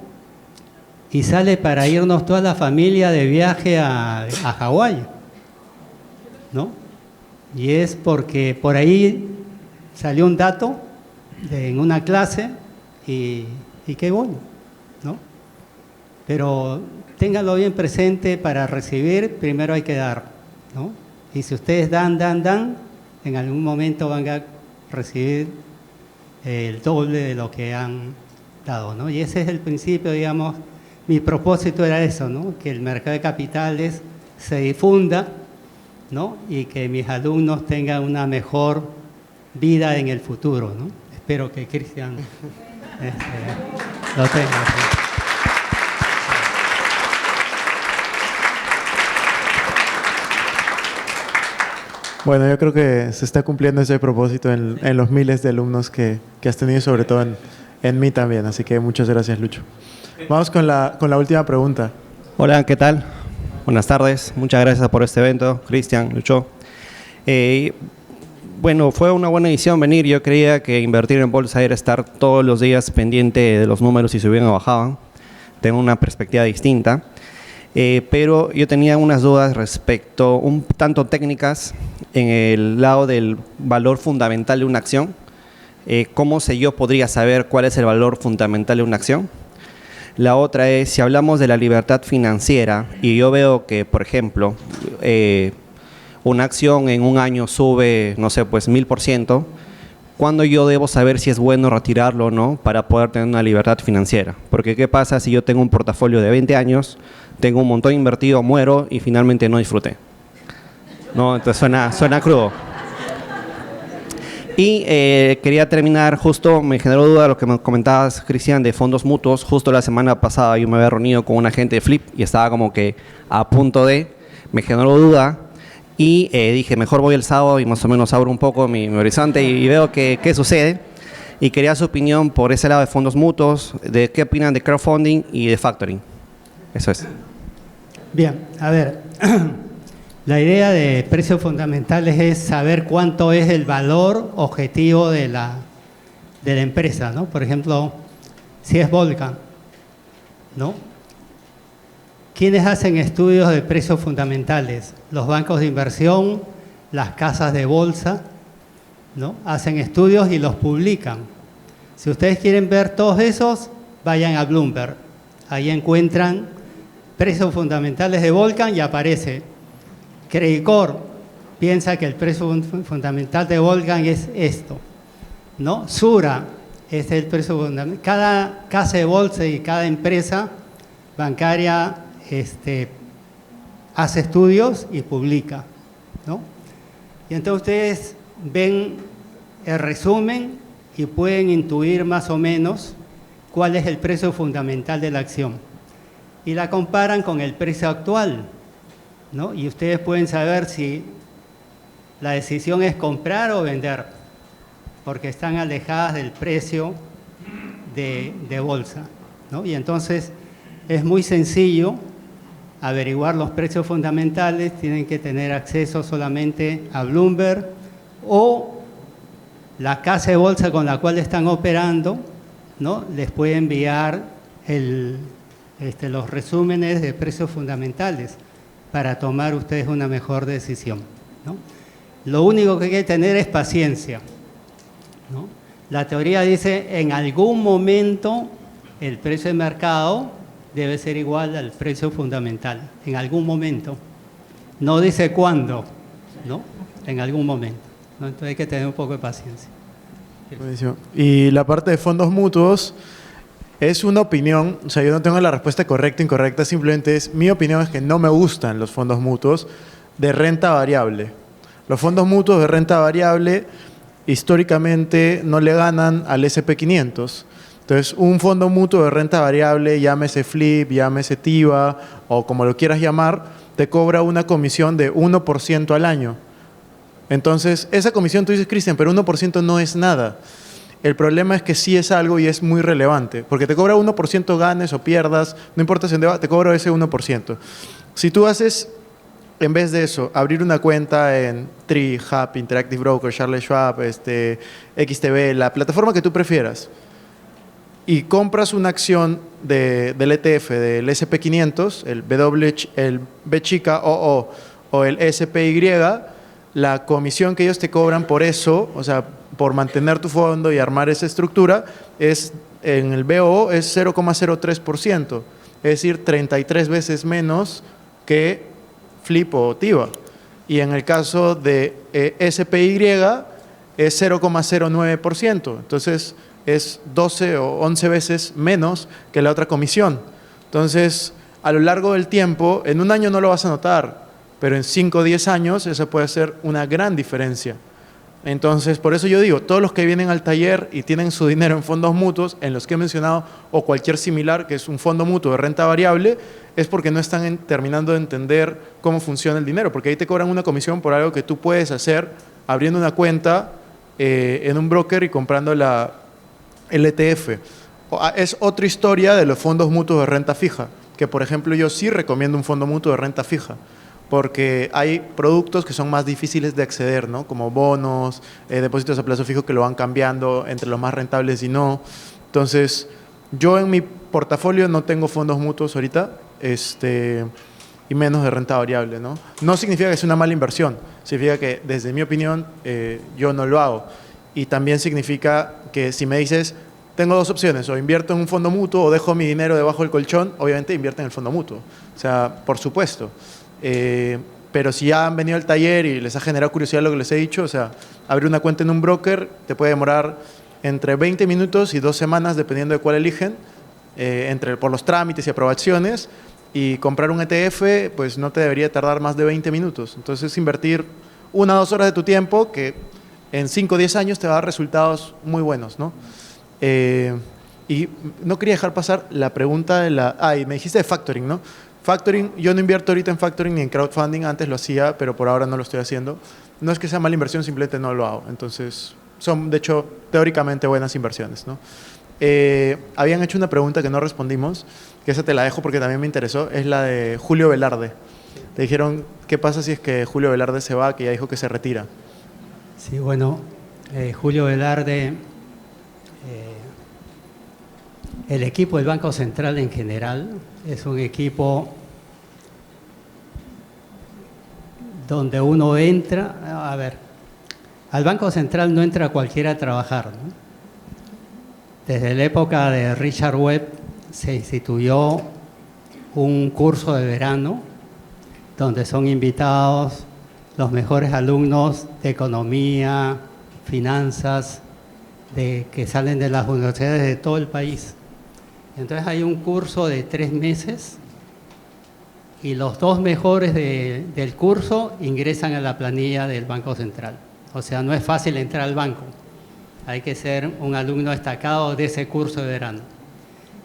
y sale para irnos toda la familia de viaje a Hawái, ¿no? Y es porque por ahí salió un dato en una clase y qué bueno, ¿no? Pero ténganlo bien presente, para recibir primero hay que dar, ¿no? Y si ustedes dan, en algún momento van a recibir el doble de lo que han dado, ¿no? Y ese es el principio, digamos, mi propósito era eso, ¿no? Que el mercado de capitales se difunda, ¿no? Y que mis alumnos tengan una mejor vida en el futuro, ¿no? Espero que Cristian lo tenga. Bueno, yo creo que se está cumpliendo ese propósito en los miles de alumnos que has tenido, sobre todo en mí también. Así que muchas gracias, Lucho. Vamos con la última pregunta. Hola, ¿qué tal? Buenas tardes. Muchas gracias por este evento, Cristian, Lucho. Bueno, fue una buena decisión venir. Yo creía que invertir en bolsa era estar todos los días pendiente de los números si subían o bajaban. Tengo una perspectiva distinta. Pero yo tenía unas dudas respecto, un tanto técnicas, en el lado del valor fundamental de una acción. ¿Cómo yo podría saber cuál es el valor fundamental de una acción? La otra es, si hablamos de la libertad financiera y yo veo que, por ejemplo, una acción en un año sube, no sé, pues 1000%, ¿cuándo yo debo saber si es bueno retirarlo o no para poder tener una libertad financiera? Porque ¿qué pasa si yo tengo un portafolio de 20 años, tengo un montón invertido, muero y finalmente no disfruté? No, entonces suena crudo. Y quería terminar, justo me generó duda lo que me comentabas, Cristian, de fondos mutuos. Justo la semana pasada yo me había reunido con un agente de Flip y estaba como que a punto me generó duda y dije, mejor voy el sábado y más o menos abro un poco mi horizonte y veo qué sucede. Y quería su opinión por ese lado de fondos mutuos, de qué opinan de crowdfunding y de factoring. Eso es. Bien, a ver, la idea de precios fundamentales es saber cuánto es el valor objetivo de la empresa, ¿no? Por ejemplo, si es Volcan, ¿no? ¿Quiénes hacen estudios de precios fundamentales? Los bancos de inversión, las casas de bolsa, ¿no? Hacen estudios y los publican. Si ustedes quieren ver todos esos, vayan a Bloomberg. Ahí encuentran precios fundamentales de Volcan y aparece Credit Corp piensa que el precio fundamental de Volcan es esto, ¿no? Sura es el precio fundamental. Cada casa de bolsa y cada empresa bancaria hace estudios y publica, ¿no? Y entonces ustedes ven el resumen y pueden intuir más o menos cuál es el precio fundamental de la acción. Y la comparan con el precio actual, ¿no? Y ustedes pueden saber si la decisión es comprar o vender, porque están alejadas del precio de bolsa, ¿no? Y entonces es muy sencillo averiguar los precios fundamentales. Tienen que tener acceso solamente a Bloomberg o la casa de bolsa con la cual están operando, ¿no? Les puede enviar los resúmenes de precios fundamentales para tomar ustedes una mejor decisión, ¿no? Lo único que hay que tener es paciencia, ¿no? La teoría dice en algún momento el precio de mercado debe ser igual al precio fundamental, en algún momento. No dice cuándo, ¿no? En algún momento, ¿no? Entonces hay que tener un poco de paciencia. Buenísimo. Y la parte de fondos mutuos es una opinión, o sea, yo no tengo la respuesta correcta o incorrecta, simplemente es mi opinión, es que no me gustan los fondos mutuos de renta variable. Los fondos mutuos de renta variable históricamente no le ganan al S&P 500. Entonces, un fondo mutuo de renta variable, llámese FLIP, llámese TIVA o como lo quieras llamar, te cobra una comisión de 1% al año. Entonces, esa comisión, tú dices, Cristian, pero 1% no es nada. El problema es que sí es algo y es muy relevante, porque te cobra 1%, ganes o pierdas, no importa si te cobra ese 1%. Si tú haces, en vez de eso, abrir una cuenta en Tree, Hub, Interactive Broker, Charles Schwab, XTB, la plataforma que tú prefieras, y compras una acción del ETF, del S&P 500, el B chica o el SPY, la comisión que ellos te cobran por eso, o sea, por mantener tu fondo y armar esa estructura, en el BOO es 0,03%, es decir, 33 veces menos que FLIP o TIVA. Y en el caso de SPY es 0,09%, entonces es 12 o 11 veces menos que la otra comisión. Entonces, a lo largo del tiempo, en un año no lo vas a notar, pero en 5 o 10 años eso puede ser una gran diferencia. Entonces, por eso yo digo, todos los que vienen al taller y tienen su dinero en fondos mutuos, en los que he mencionado, o cualquier similar, que es un fondo mutuo de renta variable, es porque no están terminando de entender cómo funciona el dinero, porque ahí te cobran una comisión por algo que tú puedes hacer abriendo una cuenta en un broker y comprando el ETF. Es otra historia de los fondos mutuos de renta fija, que por ejemplo yo sí recomiendo un fondo mutuo de renta fija, porque hay productos que son más difíciles de acceder, ¿no? Como bonos, depósitos a plazo fijo que lo van cambiando entre los más rentables y no. Entonces, yo en mi portafolio no tengo fondos mutuos ahorita, y menos de renta variable, ¿no? No significa que sea una mala inversión, significa que desde mi opinión yo no lo hago. Y también significa que si me dices, tengo dos opciones, o invierto en un fondo mutuo o dejo mi dinero debajo del colchón, obviamente invierto en el fondo mutuo. O sea, por supuesto. Pero si ya han venido al taller y les ha generado curiosidad lo que les he dicho, o sea, abrir una cuenta en un broker te puede demorar entre 20 minutos y 2 semanas, dependiendo de cuál eligen, por los trámites y aprobaciones, y comprar un ETF, pues no te debería tardar más de 20 minutos. Entonces, invertir 1 o 2 horas de tu tiempo, que en 5 o 10 años te va a dar resultados muy buenos, ¿no? Y no quería dejar pasar la pregunta de y me dijiste de factoring, ¿no? Factoring, yo no invierto ahorita en factoring ni en crowdfunding, antes lo hacía, pero por ahora no lo estoy haciendo. No es que sea mala inversión, simplemente no lo hago. Entonces, son de hecho teóricamente buenas inversiones, ¿no? Habían hecho una pregunta que no respondimos, que esa te la dejo porque también me interesó, es la de Julio Velarde. Te dijeron, ¿qué pasa si es que Julio Velarde se va, que ya dijo que se retira? Sí, bueno, Julio Velarde, el equipo del Banco Central en general es un equipo donde uno entra, al Banco Central no entra cualquiera a trabajar, ¿no? Desde la época de Richard Webb se instituyó un curso de verano donde son invitados los mejores alumnos de economía, finanzas, que salen de las universidades de todo el país. Entonces hay un curso de 3 meses y los 2 mejores del curso ingresan a la planilla del Banco Central. O sea, no es fácil entrar al banco. hay que ser un alumno destacado de ese curso de verano.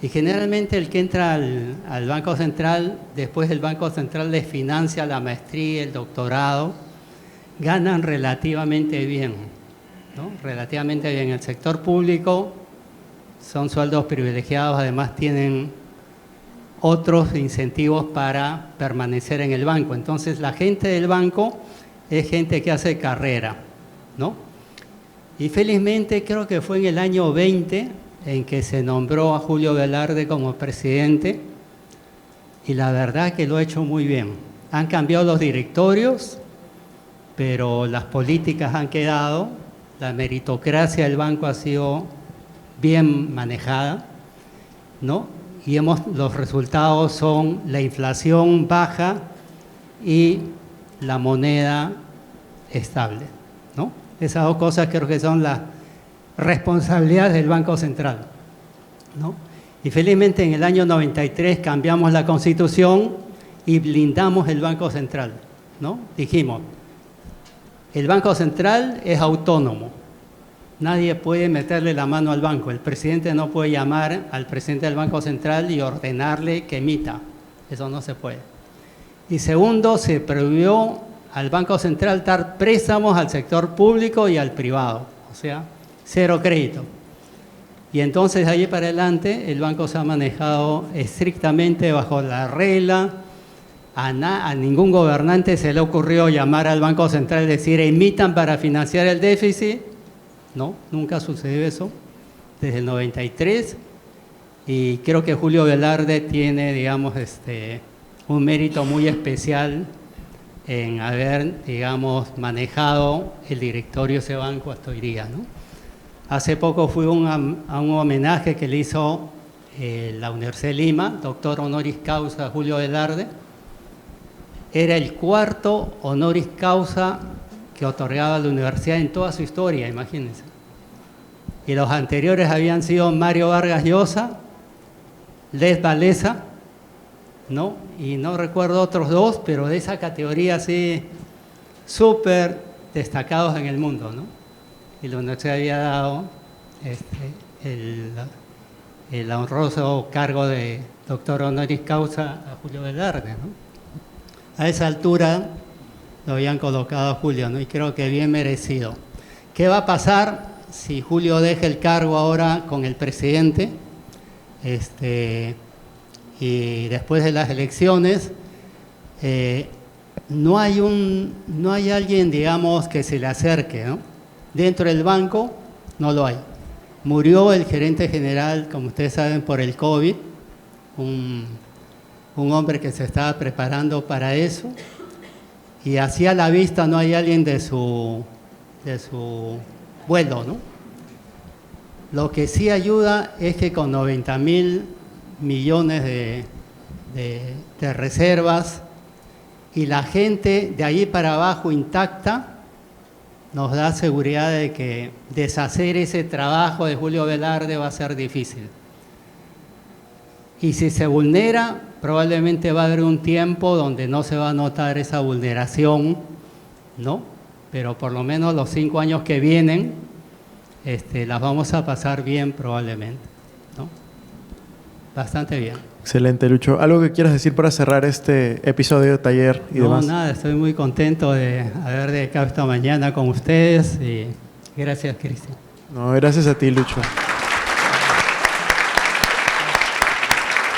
Y generalmente el que entra al Banco Central, después el Banco Central les financia la maestría, el doctorado, ganan relativamente bien, ¿no? Relativamente bien. El sector público son sueldos privilegiados, además tienen otros incentivos para permanecer en el banco. Entonces la gente del banco es gente que hace carrera, ¿no? Y felizmente creo que fue en el año 20 en que se nombró a Julio Velarde como presidente, y la verdad que lo ha hecho muy bien. Han cambiado los directorios, pero las políticas han quedado, la meritocracia del banco ha sido bien manejada, ¿no? Y los resultados son la inflación baja y la moneda estable, ¿no? Esas dos cosas creo que son las responsabilidades del Banco Central, ¿no? Y felizmente en el año 93 cambiamos la Constitución y blindamos el Banco Central, ¿no? Dijimos, el Banco Central es autónomo, nadie puede meterle la mano al banco, el presidente no puede llamar al presidente del Banco Central y ordenarle que emita, eso no se puede. Y segundo, se prohibió al Banco Central dar préstamos al sector público y al privado, o sea, cero crédito. Y entonces de allí para adelante el banco se ha manejado estrictamente bajo la regla. A ningún gobernante se le ocurrió llamar al Banco Central y decir emitan para financiar el déficit. No, nunca sucedió eso desde el 93. Y creo que Julio Velarde tiene, digamos, un mérito muy especial en haber, digamos, manejado el directorio de ese banco hasta hoy día, ¿no? Hace poco fui a un homenaje que le hizo la Universidad de Lima, doctor honoris causa Julio Velarde. Era el cuarto honoris causa que otorgaba la universidad en toda su historia, imagínense. Y los anteriores habían sido Mario Vargas Llosa, Les Wałęsa, ¿no? Y no recuerdo otros dos, pero de esa categoría así, súper destacados en el mundo, ¿no? Y la universidad había dado el honroso cargo de doctor honoris causa a Julio Velarde, ¿no? A esa altura lo habían colocado a Julio, ¿no? Y creo que bien merecido. ¿Qué va a pasar si Julio deja el cargo ahora con el presidente? Y después de las elecciones, no hay alguien, digamos, que se le acerque, ¿no? Dentro del banco no lo hay. Murió el gerente general, como ustedes saben, por el COVID, un hombre que se estaba preparando para eso, y hacia la vista no hay alguien de su vuelo, ¿no? Lo que sí ayuda es que con 90.000 millones de reservas y la gente de allí para abajo intacta, nos da seguridad de que deshacer ese trabajo de Julio Velarde va a ser difícil. Y si se vulnera, probablemente va a haber un tiempo donde no se va a notar esa vulneración, ¿no? Pero por lo menos los 5 años que vienen, las vamos a pasar bien probablemente, ¿no? Bastante bien. Excelente, Lucho. ¿Algo que quieras decir para cerrar este episodio de taller y demás? No, nada, estoy muy contento de haber dedicado esta mañana con ustedes y gracias, Cristian. No, gracias a ti, Lucho.